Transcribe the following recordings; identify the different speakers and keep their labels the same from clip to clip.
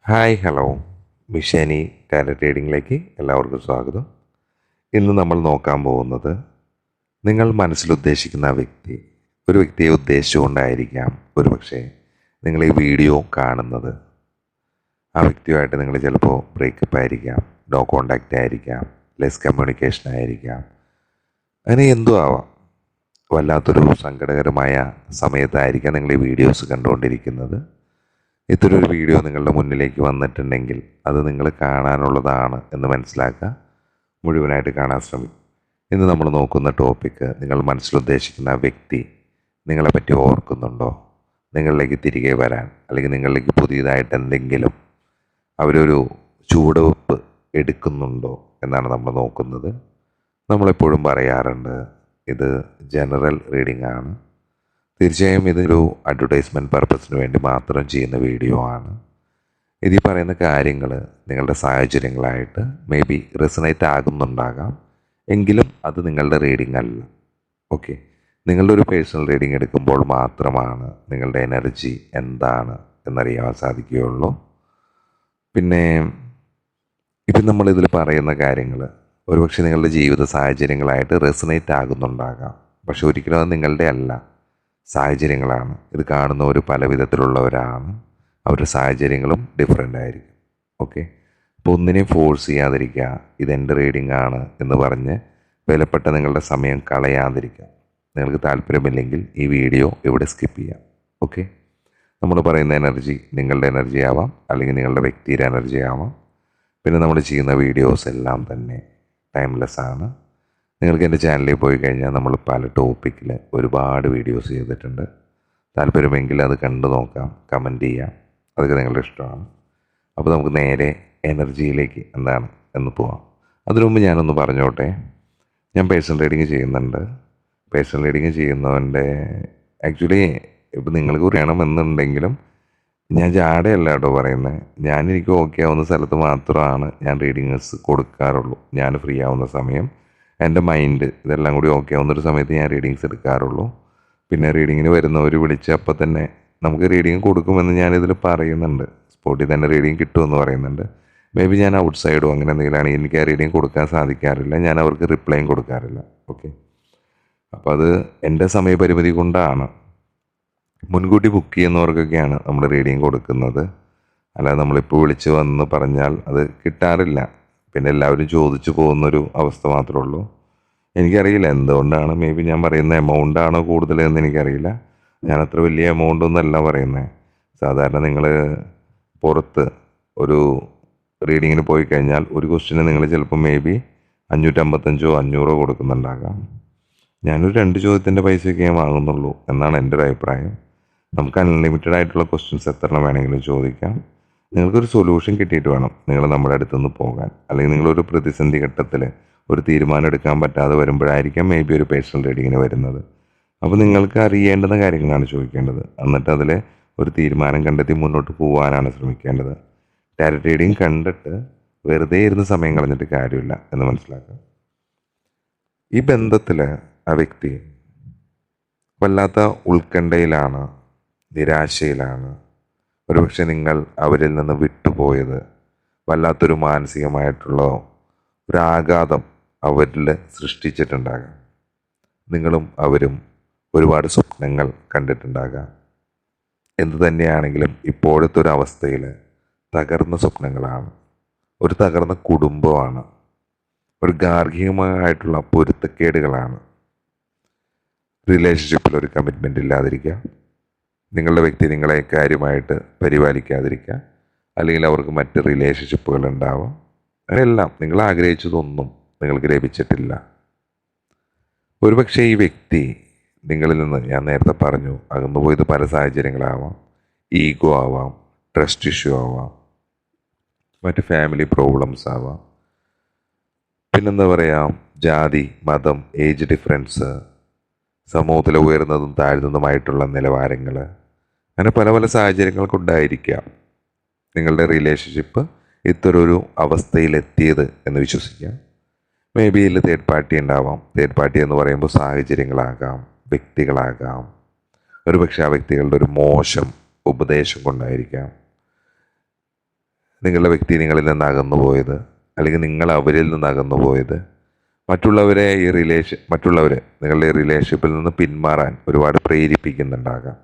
Speaker 1: Hello. മിഷാനി talent റീഡിങ്ങിലേക്ക് എല്ലാവർക്കും സ്വാഗതം. ഇന്ന് നമ്മൾ നോക്കാൻ പോകുന്നത്, നിങ്ങൾ മനസ്സിലുദ്ദേശിക്കുന്ന ഒരു വ്യക്തിയെ ഉദ്ദേശിച്ചുകൊണ്ടായിരിക്കാം ഒരുപക്ഷെ നിങ്ങൾ ഈ വീഡിയോ കാണുന്നത്. ആ വ്യക്തിയുമായിട്ട് നിങ്ങൾ ചിലപ്പോൾ ബ്രേക്കപ്പ് ആയിരിക്കാം, നോ കോണ്ടാക്റ്റ് ആയിരിക്കാം, ലെസ് കമ്മ്യൂണിക്കേഷൻ ആയിരിക്കാം, അങ്ങനെ എന്തോ ആവാം. വല്ലാത്തൊരു സങ്കടകരമായ സമയത്തായിരിക്കാം നിങ്ങൾ ഈ വീഡിയോസ് കണ്ടുകൊണ്ടിരിക്കുന്നത്. ഇത്തരൊരു വീഡിയോ നിങ്ങളുടെ മുന്നിലേക്ക് വന്നിട്ടുണ്ടെങ്കിൽ അത് നിങ്ങൾ കാണാനുള്ളതാണ് എന്ന് മനസ്സിലാക്കുക. മുഴുവനായിട്ട് കാണാൻ ശ്രമിക്കും. ഇന്ന് നമ്മൾ നോക്കുന്ന ടോപ്പിക്ക്, നിങ്ങൾ മനസ്സിലുദ്ദേശിക്കുന്ന വ്യക്തി നിങ്ങളെപ്പറ്റി ഓർക്കുന്നുണ്ടോ, നിങ്ങളിലേക്ക് തിരികെ വരാൻ അല്ലെങ്കിൽ നിങ്ങളിലേക്ക് പുതിയതായിട്ട് എന്തെങ്കിലും അവരൊരു ചുവടുവെപ്പ് എടുക്കുന്നുണ്ടോ എന്നാണ് നമ്മൾ നോക്കുന്നത്. നമ്മളെപ്പോഴും പറയാറുണ്ട്, ഇത് ജനറൽ റീഡിംഗ് ആണ്. തീർച്ചയായും ഇതൊരു അഡ്വർടൈസ്മെൻറ്റ് പർപ്പസിന് വേണ്ടി മാത്രം ചെയ്യുന്ന വീഡിയോ ആണ്. ഇതിൽ പറയുന്ന കാര്യങ്ങൾ നിങ്ങളുടെ സാഹചര്യങ്ങളായിട്ട് മേ ബി റെസണേറ്റ് ആകുന്നുണ്ടാകാം, എങ്കിലും അത് നിങ്ങളുടെ റീഡിംഗ് അല്ല. ഓക്കെ, നിങ്ങളുടെ ഒരു പേഴ്സണൽ റീഡിംഗ് എടുക്കുമ്പോൾ മാത്രമാണ് നിങ്ങളുടെ എനർജി എന്താണ് എന്നറിയാൻ സാധിക്കുകയുള്ളൂ. പിന്നെ ഇപ്പം നമ്മളിതിൽ പറയുന്ന കാര്യങ്ങൾ ഒരുപക്ഷെ നിങ്ങളുടെ ജീവിത സാഹചര്യങ്ങളായിട്ട് റെസണേറ്റ് ആകുന്നുണ്ടാകാം, പക്ഷെ ഒരിക്കലും അത് നിങ്ങളുടെ അല്ല, സാഹചര്യങ്ങളാണ്. ഇത് കാണുന്നവർ പല വിധത്തിലുള്ളവരാണ്, അവരുടെ സാഹചര്യങ്ങളും ഡിഫറെൻ്റ് ആയിരിക്കും. ഓക്കെ, അപ്പോൾ ഒന്നിനെയും ഫോഴ്സ് ചെയ്യാതിരിക്കുക. ഇതെൻ്റെ റീഡിംഗ് ആണ് എന്ന് പറഞ്ഞ് വിലപ്പെട്ട നിങ്ങളുടെ സമയം കളയാതിരിക്കുക. നിങ്ങൾക്ക് താല്പര്യമില്ലെങ്കിൽ ഈ വീഡിയോ ഇവിടെ സ്കിപ്പ് ചെയ്യാം. ഓക്കെ, നമ്മൾ പറയുന്ന എനർജി നിങ്ങളുടെ എനർജി ആവാം, അല്ലെങ്കിൽ നിങ്ങളുടെ വ്യക്തിയുടെ എനർജി ആവാം. പിന്നെ നമ്മൾ ചെയ്യുന്ന വീഡിയോസ് എല്ലാം തന്നെ ടൈംലെസ് ആണ്. നിങ്ങൾക്ക് എൻ്റെ ചാനലിൽ പോയി കഴിഞ്ഞാൽ നമ്മൾ പല ടോപ്പിക്കിൽ ഒരുപാട് വീഡിയോസ് ചെയ്തിട്ടുണ്ട്. താല്പര്യമെങ്കിൽ അത് കണ്ടു നോക്കാം, കമൻറ്റ് ചെയ്യാം, അതൊക്കെ നിങ്ങളുടെ ഇഷ്ടമാണ്. അപ്പോൾ നമുക്ക് നേരെ എനർജിയിലേക്ക് എന്താണ് എന്ന് പോവാം. അതിനു മുമ്പ് ഞാനൊന്ന് പറഞ്ഞോട്ടെ, ഞാൻ പേഴ്സണൽ റീഡിങ് ചെയ്യുന്നുണ്ട്. പേഴ്സണൽ റീഡിങ് ചെയ്യുന്നവൻ്റെ ആക്ച്വലി ഇപ്പോൾ നിങ്ങൾക്ക് വേണമെന്നുണ്ടെങ്കിലും ഞാൻ ജാടയല്ല കേട്ടോ പറയുന്നത്. എനിക്ക് ഓക്കെ ആവുന്ന സ്ഥലത്ത് മാത്രമാണ് ഞാൻ റീഡിങ്സ് കൊടുക്കാറുള്ളൂ. ഞാൻ ഫ്രീ ആവുന്ന സമയം, എൻ്റെ മൈൻഡ് ഇതെല്ലാം കൂടി ഓക്കെ ആവുന്നൊരു സമയത്ത് ഞാൻ റീഡിങ്സ് എടുക്കാറുള്ളൂ. പിന്നെ റീഡിങ്ങിന് വരുന്നവർ വിളിച്ച് അപ്പം തന്നെ നമുക്ക് റീഡിങ് കൊടുക്കുമെന്ന് ഞാനിതിൽ പറയുന്നുണ്ട്. സ്പോട്ടിൽ തന്നെ റീഡിങ് കിട്ടുമെന്ന് പറയുന്നുണ്ട്. മേ ബി ഞാൻ ഔട്ട് സൈഡോ അങ്ങനെ എന്തെങ്കിലുമാണ്, എനിക്ക് ആ റീഡിങ് കൊടുക്കാൻ സാധിക്കാറില്ല, ഞാൻ അവർക്ക് റിപ്ലൈയും കൊടുക്കാറില്ല. ഓക്കെ, അപ്പോൾ അത് എൻ്റെ സമയപരിമിതി കൊണ്ടാണ്. മുൻകൂട്ടി ബുക്ക് ചെയ്യുന്നവർക്കൊക്കെയാണ് നമ്മൾ റീഡിങ് കൊടുക്കുന്നത്. അല്ലാതെ നമ്മളിപ്പോൾ വിളിച്ച് വന്ന് പറഞ്ഞാൽ അത് കിട്ടാറില്ല. പിന്നെ എല്ലാവരും ചോദിച്ചു പോകുന്നൊരു അവസ്ഥ മാത്രമേ ഉള്ളൂ. എനിക്കറിയില്ല എന്തുകൊണ്ടാണ്. മേ ബി ഞാൻ പറയുന്ന എമൗണ്ട് ആണോ കൂടുതലെന്ന് എനിക്കറിയില്ല. ഞാൻ അത്ര വലിയ എമൗണ്ട് ഒന്നല്ല പറയുന്നത്. സാധാരണ നിങ്ങൾ പുറത്ത് ഒരു റീഡിങ്ങിന് പോയി കഴിഞ്ഞാൽ ഒരു ക്വസ്റ്റിന് നിങ്ങൾ ചിലപ്പോൾ മേ ബി 555 500 കൊടുക്കുന്നുണ്ടാകാം. ഞാനൊരു 2 ചോദ്യത്തിൻ്റെ പൈസയൊക്കെ ഞാൻ വാങ്ങുന്നുള്ളൂ എന്നാണ് എൻ്റെ ഒരു അഭിപ്രായം. നമുക്ക് അൺലിമിറ്റഡ് ആയിട്ടുള്ള ക്വസ്റ്റ്യൻസ് എത്ര വേണമെങ്കിലും ചോദിക്കാം. നിങ്ങൾക്കൊരു സൊല്യൂഷൻ കിട്ടിയിട്ട് വേണം നിങ്ങൾ നമ്മുടെ അടുത്തുനിന്ന് പോകാൻ. അല്ലെങ്കിൽ നിങ്ങളൊരു പ്രതിസന്ധി ഘട്ടത്തിൽ ഒരു തീരുമാനം എടുക്കാൻ പറ്റാതെ വരുമ്പോഴായിരിക്കാം മേ ബി ഒരു പേഴ്സണൽ റീഡിങ്ങിന് വരുന്നത്. അപ്പോൾ നിങ്ങൾക്ക് അറിയേണ്ടുന്ന കാര്യങ്ങളാണ് ചോദിക്കേണ്ടത്. എന്നിട്ട് അതിൽ ഒരു തീരുമാനം കണ്ടെത്തി മുന്നോട്ട് പോകാനാണ് ശ്രമിക്കേണ്ടത്. ടാരോ റീഡിങ് കണ്ടിട്ട് വെറുതെ ഇരുന്ന് സമയം കളഞ്ഞിട്ട് കാര്യമില്ല എന്ന് മനസ്സിലാക്കുക. ഈ ബന്ധത്തിൽ ആ വ്യക്തി വല്ലാത്ത ഉത്കണ്ഠയിലാണ്, നിരാശയിലാണ്. ഒരുപക്ഷെ നിങ്ങൾ അവരിൽ നിന്ന് വിട്ടുപോയത് വല്ലാത്തൊരു മാനസികമായിട്ടുള്ള ഒരാഘാതം അവരിൽ സൃഷ്ടിച്ചിട്ടുണ്ടാകാം. നിങ്ങളും അവരും ഒരുപാട് സ്വപ്നങ്ങൾ കണ്ടിട്ടുണ്ടാകാം. എന്തു തന്നെയാണെങ്കിലും ഇപ്പോഴത്തെ ഒരു അവസ്ഥയിൽ തകർന്ന സ്വപ്നങ്ങളാണ്, ഒരു തകർന്ന കുടുംബമാണ്, ഒരു ഗാർഹികമായിട്ടുള്ള പൊരുത്തക്കേടുകളാണ്. റിലേഷൻഷിപ്പിൽ ഒരു കമ്മിറ്റ്മെൻ്റ് ഇല്ലാതിരിക്കുക, നിങ്ങളുടെ വ്യക്തി നിങ്ങളെ കാര്യമായിട്ട് പരിപാലിക്കാതിരിക്കുക, അല്ലെങ്കിൽ അവർക്ക് മറ്റ് റിലേഷൻഷിപ്പുകൾ ഉണ്ടാവാം. അങ്ങനെയെല്ലാം നിങ്ങൾ ആഗ്രഹിച്ചതൊന്നും നിങ്ങൾക്ക് ലഭിച്ചിട്ടില്ല. ഒരുപക്ഷെ ഈ വ്യക്തി നിങ്ങളിൽ നിന്ന്, ഞാൻ നേരത്തെ പറഞ്ഞു, അകന്നുപോയത് പല സാഹചര്യങ്ങളാവാം. ഈഗോ ആവാം, ട്രസ്റ്റ് ഇഷ്യൂ ആവാം, മറ്റ് ഫാമിലി പ്രോബ്ലംസ് ആവാം, പിന്നെന്താ പറയുക, ജാതി, മതം, ഏജ് ഡിഫറൻസ്, സമൂഹത്തിലെ ഉയർന്നതും താഴ്ന്നതുമായിട്ടുള്ള നിലവാരങ്ങൾ, അങ്ങനെ പല പല സാഹചര്യങ്ങൾ കൊണ്ടായിരിക്കാം നിങ്ങളുടെ റിലേഷൻഷിപ്പ് ഇത്തരൊരു അവസ്ഥയിലെത്തിയത് എന്ന് വിശ്വസിക്കാം. മേ ബി ഇതിൽ തേർഡ് പാർട്ടി ഉണ്ടാവാം. തേർഡ് പാർട്ടി എന്ന് പറയുമ്പോൾ സാഹചര്യങ്ങളാകാം, വ്യക്തികളാകാം. ഒരുപക്ഷെ ആ വ്യക്തികളുടെ ഒരു മോശം ഉപദേശം കൊണ്ടായിരിക്കാം. നിങ്ങളുടെ വ്യക്തി നിങ്ങളിൽ നിന്ന് അകന്നു പോയത്, അല്ലെങ്കിൽ നിങ്ങൾ അവരിൽ നിന്ന് അകന്നു പോയത്, മറ്റുള്ളവരെ നിങ്ങളുടെ റിലേഷൻഷിപ്പിൽ നിന്ന് പിന്മാറാൻ ഒരുപാട് പ്രേരിപ്പിക്കുന്നുണ്ടാകാം.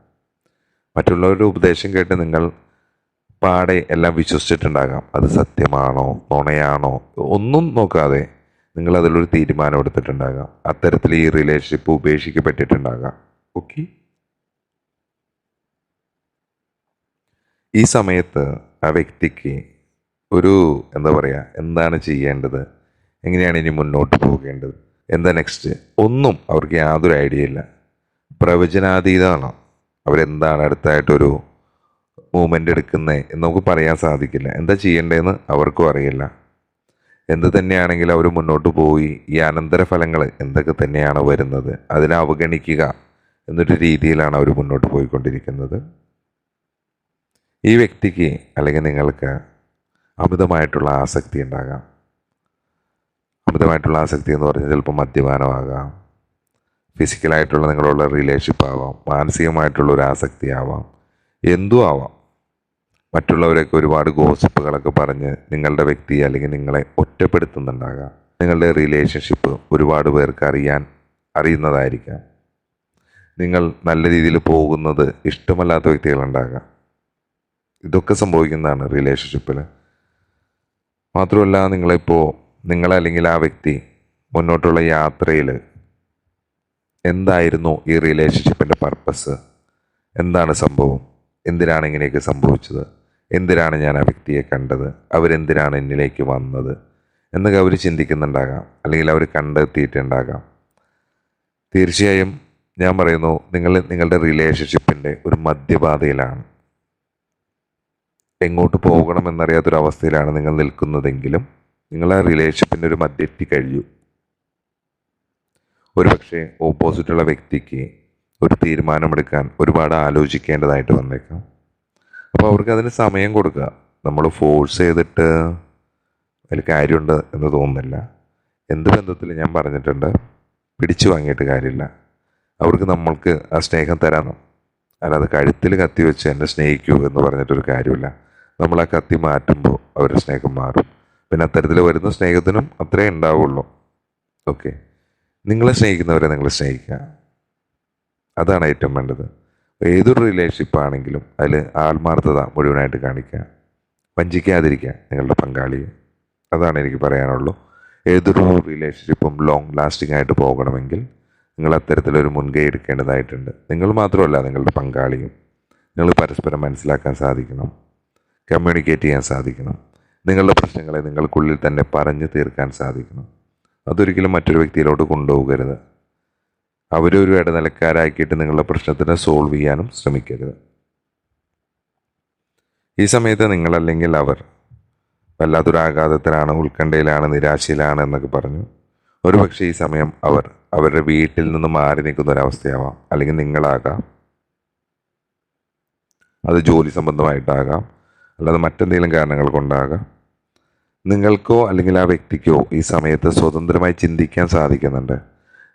Speaker 1: മറ്റുള്ളവരുടെ ഉപദേശം കേട്ട് നിങ്ങൾ പാടെ എല്ലാം വിശ്വസിച്ചിട്ടുണ്ടാകാം. അത് സത്യമാണോ നുണയാണോ ഒന്നും നോക്കാതെ നിങ്ങൾ അതിലൊരു തീരുമാനം എടുത്തിട്ടുണ്ടാകാം. അത്തരത്തിൽ ഈ റിലേഷൻഷിപ്പ് ഉപേക്ഷിക്കപ്പെട്ടിട്ടുണ്ടാകാം. ഓക്കെ, ഈ സമയത്ത് ആ വ്യക്തിക്ക് ഒരു എന്താണ് ചെയ്യേണ്ടത്, എങ്ങനെയാണ് ഇനി മുന്നോട്ട് പോകേണ്ടത്, എന്താ നെക്സ്റ്റ്, ഒന്നും അവർക്ക് യാതൊരു ഐഡിയ ഇല്ല. പ്രവചനാതീതമാണ്. അവരെന്താണ് അടുത്തായിട്ടൊരു മൂവ്മെൻ്റ് എടുക്കുന്നത് എന്ന് നമുക്ക് പറയാൻ സാധിക്കില്ല. എന്താ ചെയ്യേണ്ടതെന്ന് അവർക്കും അറിയില്ല. എന്ത് തന്നെയാണെങ്കിലും അവർ മുന്നോട്ട് പോയി ഈ അനന്തരഫലങ്ങൾ എന്തൊക്കെ തന്നെയാണ് വരുന്നത് അതിനെ അവഗണിക്കുക എന്നൊരു രീതിയിലാണ് അവർ മുന്നോട്ട് പോയിക്കൊണ്ടിരിക്കുന്നത്. ഈ വ്യക്തിക്ക് അല്ലെങ്കിൽ നിങ്ങൾക്ക് അമിതമായിട്ടുള്ള ആസക്തി ഉണ്ടാകാം. അമിതമായിട്ടുള്ള ആസക്തി എന്ന് പറഞ്ഞാൽ ചിലപ്പോൾ മദ്യപാനമാകാം, ഫിസിക്കലായിട്ടുള്ള നിങ്ങളുള്ള റിലേഷൻഷിപ്പ് ആവാം, മാനസികമായിട്ടുള്ള ഒരു ആസക്തി ആവാം, എന്തും ആവാം. മറ്റുള്ളവരൊക്കെ ഒരുപാട് ഗോസിപ്പുകളൊക്കെ പറഞ്ഞ് നിങ്ങളുടെ വ്യക്തി അല്ലെങ്കിൽ നിങ്ങളെ ഒറ്റപ്പെടുത്തുന്നുണ്ടാകാം. നിങ്ങളുടെ റിലേഷൻഷിപ്പ് ഒരുപാട് പേർക്ക് അറിയുന്നതായിരിക്കാം. നിങ്ങൾ നല്ല രീതിയിൽ പോകുന്നത് ഇഷ്ടമല്ലാത്ത വ്യക്തികളുണ്ടാകാം. ഇതൊക്കെ സംഭവിക്കുന്നതാണ് റിലേഷൻഷിപ്പിൽ. മാത്രമല്ല, നിങ്ങളല്ലെങ്കിൽ ആ വ്യക്തി മുന്നോട്ടുള്ള യാത്രയിൽ എന്തായിരുന്നു ഈ റിലേഷൻഷിപ്പിൻ്റെ പർപ്പസ്, എന്താണ് സംഭവം, എന്തിനാണ് ഇങ്ങനെയൊക്കെ സംഭവിച്ചത്, എന്തിനാണ് ഞാൻ ആ വ്യക്തിയെ കണ്ടത്, അവരെന്തിനാണ് എന്നിലേക്ക് വന്നത് എന്നൊക്കെ അവർ ചിന്തിക്കുന്നുണ്ടാകാം, അല്ലെങ്കിൽ അവർ കണ്ടെത്തിയിട്ടുണ്ടാകാം. തീർച്ചയായും ഞാൻ പറയുന്നു, നിങ്ങളുടെ റിലേഷൻഷിപ്പിൻ്റെ ഒരു മധ്യപാതയിലാണ്. എങ്ങോട്ട് പോകണമെന്നറിയാത്തൊരവസ്ഥയിലാണ് നിങ്ങൾ നിൽക്കുന്നതെങ്കിലും നിങ്ങൾ ആ റിലേഷൻഷിപ്പിൻ്റെ ഒരു മധ്യത്തി കഴിയൂ. ഒരു പക്ഷേ ഓപ്പോസിറ്റുള്ള വ്യക്തിക്ക് ഒരു തീരുമാനമെടുക്കാൻ ഒരുപാട് ആലോചിക്കേണ്ടതായിട്ട് വന്നേക്കാം. അപ്പോൾ അവർക്ക് അതിന് സമയം കൊടുക്കുക. നമ്മൾ ഫോഴ്സ് ചെയ്തിട്ട് അതിൽ കാര്യമുണ്ട് എന്ന് തോന്നുന്നില്ല. എന്ത് ബന്ധത്തിൽ ഞാൻ പറഞ്ഞിട്ടുണ്ട്, പിടിച്ചു വാങ്ങിയിട്ട് കാര്യമില്ല. അവർക്ക് നമ്മൾക്ക് ആ സ്നേഹം തരാനും, അല്ലാതെ കഴുത്തിൽ കത്തി വെച്ച് എന്നെ സ്നേഹിക്കൂ എന്ന് പറഞ്ഞിട്ടൊരു കാര്യമില്ല. നമ്മൾ ആ കത്തി മാറ്റുമ്പോൾ അവരുടെ സ്നേഹം മാറും. പിന്നെ അത്തരത്തിൽ വരുന്ന സ്നേഹത്തിനും അത്രേ ഉണ്ടാവുള്ളൂ. ഓക്കെ, നിങ്ങളെ സ്നേഹിക്കുന്നവരെ നിങ്ങൾ സ്നേഹിക്കുക, അതാണ് ഏറ്റവും വേണ്ടത്. ഏതൊരു റിലേഷൻഷിപ്പ് ആണെങ്കിലും അതിൽ ആത്മാർത്ഥത മുഴുവനായിട്ട് കാണിക്കുക, വഞ്ചിക്കാതിരിക്കുക നിങ്ങളുടെ പങ്കാളിയെ. അതാണ് എനിക്ക് പറയാനുള്ളൂ. ഏതൊരു റിലേഷൻഷിപ്പും ലോങ് ലാസ്റ്റിംഗ് ആയിട്ട് പോകണമെങ്കിൽ നിങ്ങൾ അത്തരത്തിലൊരു മുൻകൈ എടുക്കേണ്ടതായിട്ടുണ്ട്. നിങ്ങൾ മാത്രമല്ല, നിങ്ങളുടെ പങ്കാളിയും. നിങ്ങൾ പരസ്പരം മനസ്സിലാക്കാൻ സാധിക്കണം, കമ്മ്യൂണിക്കേറ്റ് ചെയ്യാൻ സാധിക്കണം, നിങ്ങളുടെ പ്രശ്നങ്ങളെ നിങ്ങൾക്കുള്ളിൽ തന്നെ പറഞ്ഞു തീർക്കാൻ സാധിക്കണം. അതൊരിക്കലും മറ്റൊരു വ്യക്തിയിലോട്ട് കൊണ്ടുപോകരുത്. അവരൊരു ഇടനിലക്കാരാക്കിയിട്ട് നിങ്ങളുടെ പ്രശ്നത്തിനെ സോൾവ് ചെയ്യാനും ശ്രമിക്കരുത്. ഈ സമയത്ത് നിങ്ങളല്ലെങ്കിൽ അവർ വല്ലാത്തൊരു ആഘാതത്തിലാണ്, ഉത്കണ്ഠയിലാണ്, നിരാശയിലാണ് എന്നൊക്കെ പറഞ്ഞു. ഒരുപക്ഷെ ഈ സമയം അവർ അവരുടെ വീട്ടിൽ നിന്ന് മാറി നിൽക്കുന്ന ഒരവസ്ഥയാവാം. അല്ലെങ്കിൽ നിങ്ങളാകാം, അത് ജോലി സംബന്ധമായിട്ടാകാം, അല്ലാതെ മറ്റെന്തെങ്കിലും കാരണങ്ങൾ കൊണ്ടാകാം. നിങ്ങൾക്കോ അല്ലെങ്കിൽ ആ വ്യക്തിക്കോ ഈ സമയത്ത് സ്വതന്ത്രമായി ചിന്തിക്കാൻ സാധിക്കുന്നുണ്ട്.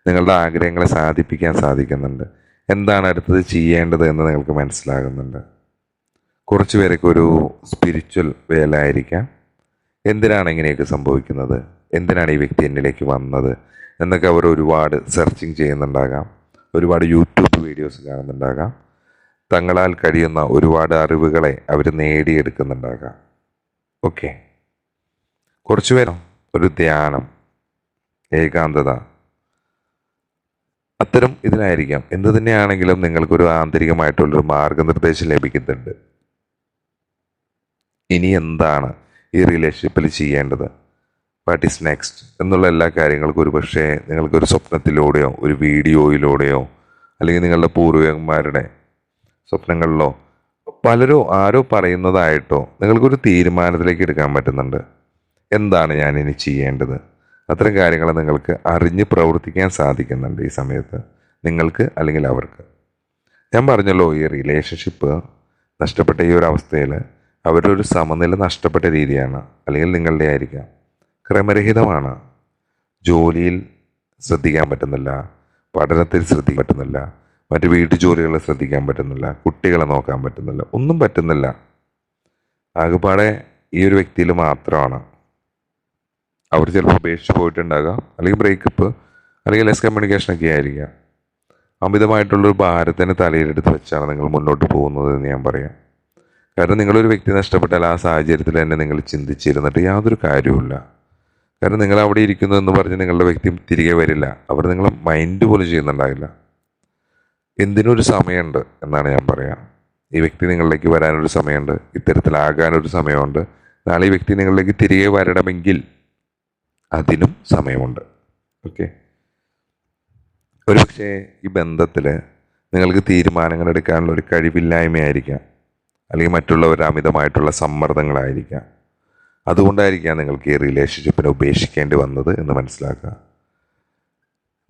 Speaker 1: നിങ്ങളുടെ ആഗ്രഹങ്ങളെ സാധിപ്പിക്കാൻ സാധിക്കുന്നുണ്ട്. എന്താണ് അടുത്തത് ചെയ്യേണ്ടത് എന്ന് നിങ്ങൾക്ക് മനസ്സിലാകുന്നുണ്ട്. കുറച്ച് പേരൊക്കെ ഒരു സ്പിരിച്വൽ വേലായിരിക്കാം. എന്തിനാണ് ഇങ്ങനെയൊക്കെ സംഭവിക്കുന്നത്, എന്തിനാണ് ഈ വ്യക്തി എന്നിലേക്ക് വന്നത് എന്നൊക്കെ അവർ ഒരുപാട് സെർച്ചിങ് ചെയ്യുന്നുണ്ടാകാം. ഒരുപാട് യൂട്യൂബ് വീഡിയോസ് കാണുന്നുണ്ടാകാം. തങ്ങളാൽ കഴിയുന്ന ഒരുപാട് അറിവുകളെ അവർ നേടിയെടുക്കുന്നുണ്ടാകാം. ഓക്കെ, കുറച്ച് പേരും ഒരു ധ്യാനം, ഏകാന്തത, അത്തരം ഇതിനായിരിക്കാം. എന്തു തന്നെയാണെങ്കിലും നിങ്ങൾക്കൊരു ആന്തരികമായിട്ടുള്ളൊരു മാർഗനിർദ്ദേശം ലഭിക്കുന്നുണ്ട്. ഇനി എന്താണ് ഈ റിലേഷൻഷിപ്പിൽ ചെയ്യേണ്ടത്, വാട്ട് ഈസ് നെക്സ്റ്റ് എന്നുള്ള എല്ലാ കാര്യങ്ങൾക്കും ഒരു പക്ഷേ നിങ്ങൾക്കൊരു സ്വപ്നത്തിലൂടെയോ ഒരു വീഡിയോയിലൂടെയോ അല്ലെങ്കിൽ നിങ്ങളുടെ പൂർവികന്മാരുടെ സ്വപ്നങ്ങളിലോ ആരോ പറയുന്നതായിട്ടോ നിങ്ങൾക്കൊരു തീരുമാനത്തിലേക്ക് എടുക്കാൻ പറ്റുന്നുണ്ട്. എന്താണ് ഞാനിനി ചെയ്യേണ്ടത്, അത്തരം കാര്യങ്ങൾ നിങ്ങൾക്ക് അറിഞ്ഞ് പ്രവർത്തിക്കാൻ സാധിക്കുന്നുണ്ട് ഈ സമയത്ത്, നിങ്ങൾക്ക് അല്ലെങ്കിൽ അവർക്ക്. ഞാൻ പറഞ്ഞല്ലോ, ഈ റിലേഷൻഷിപ്പ് നഷ്ടപ്പെട്ട ഈ ഒരു അവസ്ഥയിൽ അവരുടെ ഒരു സമനില നഷ്ടപ്പെട്ട രീതിയാണ്. അല്ലെങ്കിൽ നിങ്ങളുടെ ആയിരിക്കാം. ക്രമരഹിതമാണ്. ജോലിയിൽ ശ്രദ്ധിക്കാൻ പറ്റുന്നില്ല, പഠനത്തിൽ ശ്രദ്ധിക്കാൻ പറ്റുന്നില്ല, മറ്റ് വീട്ടു ജോലികളെ ശ്രദ്ധിക്കാൻ പറ്റുന്നില്ല, കുട്ടികളെ നോക്കാൻ പറ്റുന്നില്ല, ഒന്നും പറ്റുന്നില്ല. ആകെപ്പാടെ ഈ ഒരു വ്യക്തിയിൽ മാത്രമാണ്. അവർ ചിലപ്പോൾ ഉപേക്ഷിച്ച് പോയിട്ടുണ്ടാകാം, അല്ലെങ്കിൽ ബ്രേക്കപ്പ്, അല്ലെങ്കിൽ ലെസ് കമ്മ്യൂണിക്കേഷനൊക്കെ ആയിരിക്കാം. അമിതമായിട്ടുള്ളൊരു ഭാരത്തിനെ തലയിലെടുത്ത് വെച്ചാണ് നിങ്ങൾ മുന്നോട്ട് പോകുന്നത് എന്ന് ഞാൻ പറയാം. കാരണം നിങ്ങളൊരു വ്യക്തി നഷ്ടപ്പെട്ടാൽ ആ സാഹചര്യത്തിൽ തന്നെ നിങ്ങൾ ചിന്തിച്ചിരുന്നിട്ട് യാതൊരു കാര്യവുമില്ല. കാരണം നിങ്ങൾ അവിടെ ഇരിക്കുന്നു എന്ന് പറഞ്ഞ് നിങ്ങളുടെ വ്യക്തി തിരികെ വരില്ല. അവർ നിങ്ങളെ മൈൻഡ് പോലും ചെയ്യുന്നുണ്ടാവില്ല. എന്തിനൊരു സമയമുണ്ട് എന്നാണ് ഞാൻ പറയാം. ഈ വ്യക്തി നിങ്ങളിലേക്ക് വരാനൊരു സമയമുണ്ട്, ഇത്തരത്തിലാകാനൊരു സമയമുണ്ട്. നാളെ ഈ വ്യക്തി നിങ്ങളിലേക്ക് തിരികെ വരണമെങ്കിൽ അതിനും സമയമുണ്ട്. ഓക്കെ. ഒരുപക്ഷെ ഈ ബന്ധത്തിൽ നിങ്ങൾക്ക് തീരുമാനങ്ങൾ എടുക്കാനുള്ള ഒരു കഴിവില്ലായ്മയായിരിക്കാം, അല്ലെങ്കിൽ മറ്റുള്ളവരുടെ അമിതമായിട്ടുള്ള സമ്മർദ്ദങ്ങളായിരിക്കാം. അതുകൊണ്ടായിരിക്കാം നിങ്ങൾക്ക് ഈ റിലേഷൻഷിപ്പിനെ ഉപേക്ഷിക്കേണ്ടി വന്നത് എന്ന് മനസ്സിലാക്കുക.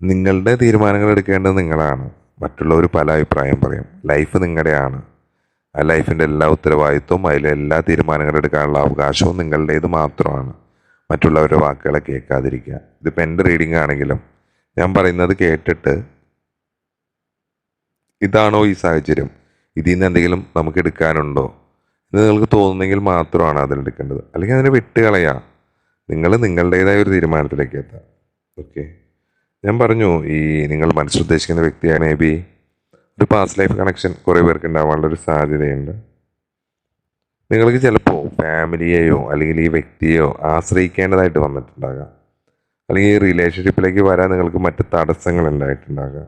Speaker 1: നിങ്ങളുടെ തീരുമാനങ്ങൾ എടുക്കേണ്ടത് നിങ്ങളാണ്. മറ്റുള്ളവർ പല അഭിപ്രായം പറയും. ലൈഫ് നിങ്ങളുടെയാണ്. ആ ലൈഫിൻ്റെ എല്ലാ ഉത്തരവാദിത്വവും അതിലെ എല്ലാ തീരുമാനങ്ങൾ എടുക്കാനുള്ള അവകാശവും നിങ്ങളുടേത് മാത്രമാണ്. മറ്റുള്ളവരുടെ വാക്കുകളെ കേൾക്കാതിരിക്കുക. ഇതിപ്പോൾ എൻ്റെ റീഡിംഗ് ആണെങ്കിലും ഞാൻ പറയുന്നത് കേട്ടിട്ട് ഇതാണോ ഈ സാഹചര്യം, ഇതിൽ നിന്ന് എന്തെങ്കിലും നമുക്ക് എടുക്കാനുണ്ടോ എന്ന് നിങ്ങൾക്ക് തോന്നുന്നെങ്കിൽ മാത്രമാണ് അതിലെടുക്കേണ്ടത്. അല്ലെങ്കിൽ അതിനെ വിട്ടുകളയാ. നിങ്ങൾ നിങ്ങളുടേതായ ഒരു തീരുമാനത്തിലേക്ക് എത്താം. ഓക്കെ. ഞാൻ പറഞ്ഞു, ഈ നിങ്ങൾ മനസ്സുദ്ദേശിക്കുന്ന വ്യക്തിയായ മേ ബി ഒരു പാസ്റ്റ് ലൈഫ് കണക്ഷൻ കുറേ പേർക്ക് ഉണ്ടാവാനുള്ളൊരു സാധ്യതയുണ്ട്. നിങ്ങൾക്ക് ചിലപ്പോൾ ഫാമിലിയെയോ അല്ലെങ്കിൽ ഈ വ്യക്തിയെയോ ആശ്രയിക്കേണ്ടതായിട്ട് വന്നിട്ടുണ്ടാകാം. അല്ലെങ്കിൽ ഈ റിലേഷൻഷിപ്പിലേക്ക് വരാൻ നിങ്ങൾക്ക് മറ്റ് തടസ്സങ്ങൾ ഉണ്ടായിട്ടുണ്ടാകാം.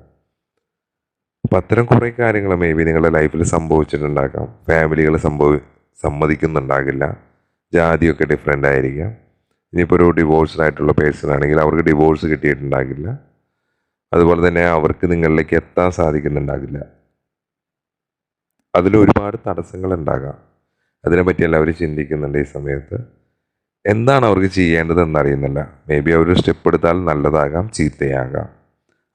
Speaker 1: അപ്പം അത്തരം കുറേ കാര്യങ്ങൾ മേ ബി നിങ്ങളുടെ ലൈഫിൽ സംഭവിച്ചിട്ടുണ്ടാകാം. ഫാമിലികൾ സമ്മതിക്കുന്നുണ്ടാകില്ല. ജാതിയൊക്കെ ഡിഫറെൻ്റ് ആയിരിക്കാം. ഇനിയിപ്പോൾ ഒരു ഡിവോഴ്സ്ഡ് ആയിട്ടുള്ള പേഴ്സൺ ആണെങ്കിൽ അവർക്ക് ഡിവോഴ്സ് കിട്ടിയിട്ടുണ്ടാകില്ല. അതുപോലെ തന്നെ അവർക്ക് നിങ്ങളിലേക്ക് എത്താൻ സാധിക്കുന്നുണ്ടാകില്ല. അതിലൊരുപാട് തടസ്സങ്ങൾ ഉണ്ടാകാം. അതിനെപ്പറ്റി എല്ലാവരും ചിന്തിക്കുന്നുണ്ട് ഈ സമയത്ത്. എന്താണ് അവർക്ക് ചെയ്യേണ്ടത് എന്നറിയുന്നില്ല. മേ ബി അവർ സ്റ്റെപ്പ് എടുത്താൽ നല്ലതാകാം, ചീത്തയാകാം.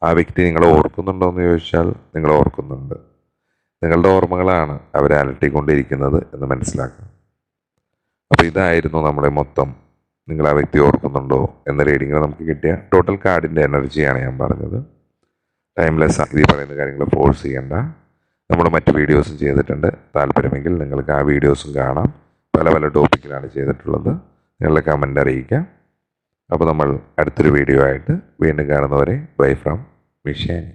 Speaker 1: ആ വ്യക്തി നിങ്ങളെ ഓർക്കുന്നുണ്ടോ എന്ന് ചോദിച്ചാൽ നിങ്ങൾ ഓർക്കുന്നുണ്ട്. നിങ്ങളുടെ ഓർമ്മകളാണ് അവരെ അലട്ടിക്കൊണ്ടിരിക്കുന്നത് എന്ന് മനസ്സിലാക്കാം. അപ്പോൾ ഇതായിരുന്നു നമ്മുടെ മൊത്തം നിങ്ങൾ ആ വ്യക്തി ഓർക്കുന്നുണ്ടോ എന്ന റീഡിങ്ങിൽ നമുക്ക് കിട്ടിയ ടോട്ടൽ കാർഡിൻ്റെ എനർജിയാണ് ഞാൻ പറഞ്ഞത്. ടൈംലെസ് ഇത് പറയുന്ന കാര്യങ്ങൾ ഫോഴ്സ് ചെയ്യേണ്ട. നമ്മൾ മറ്റ് വീഡിയോസും ചെയ്തിട്ടുണ്ട്. താല്പര്യമെങ്കിൽ നിങ്ങൾക്ക് ആ വീഡിയോസും കാണാം. പല പല ടോപ്പിക്കിലാണ് ചെയ്തിട്ടുള്ളത്. നിങ്ങളുടെ കമൻ്റ് അറിയിക്കാം. അപ്പോൾ നമ്മൾ അടുത്തൊരു വീഡിയോ ആയിട്ട് വീണ്ടും കാണുന്നവരെ ബൈ ഫ്രം മിഷേനി.